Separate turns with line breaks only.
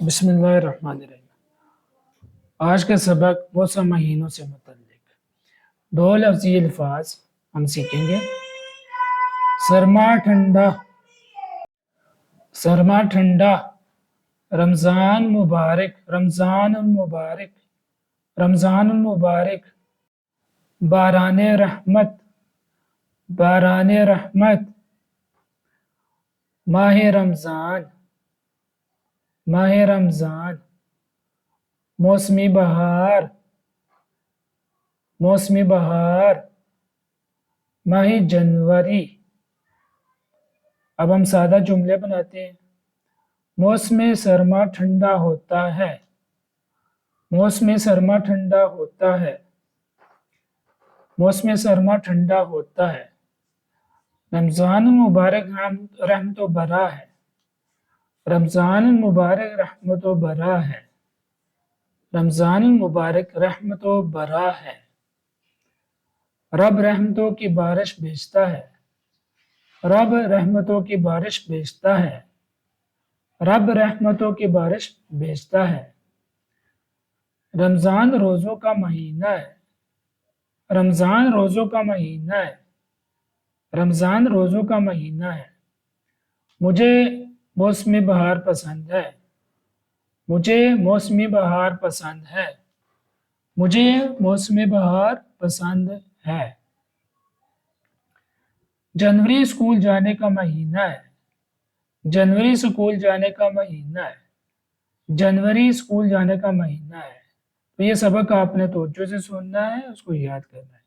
بسم اللہ الرحمن الرحیم۔ آج کا سبق موسم مہینوں سے متعلق دو لفظی الفاظ ہم سیکھیں گے۔ سرما ٹھنڈا، سرما ٹھنڈا، رمضان مبارک، رمضان المبارک، رمضان المبارک، باران رحمت، باران رحمت، ماہ رمضان، ماہ رمضان، موسمی بہار، موسمی بہار، ماہ جنوری۔ اب ہم سادہ جملے بناتے ہیں۔ موسم سرما ٹھنڈا ہوتا ہے، موسم سرما ٹھنڈا ہوتا ہے، موسم سرما ٹھنڈا ہوتا ہے۔ رمضان المبارک رحمت و برا ہے، رمضان المبارک رحمت و برا ہے، رمضان المبارک رحمت و برا ہے۔ رب رحمتوں کی بارش بھیجتا ہے، رب رحمتوں کی بارش بھیجتا ہے، رب رحمتوں کی بارش بھیجتا ہے۔ رمضان روزوں کا مہینہ ہے، رمضان روزوں کا مہینہ ہے، رمضان روزوں کا مہینہ ہے۔ مجھے موسمی بہار پسند ہے، مجھے موسمی بہار پسند ہے، مجھے موسمی بہار پسند ہے۔ جنوری اسکول جانے کا مہینہ ہے، جنوری اسکول جانے کا مہینہ ہے، جنوری اسکول جانے کا مہینہ ہے۔ تو یہ سبق آپ نے توجہ سے سننا ہے، اس کو یاد کرنا ہے۔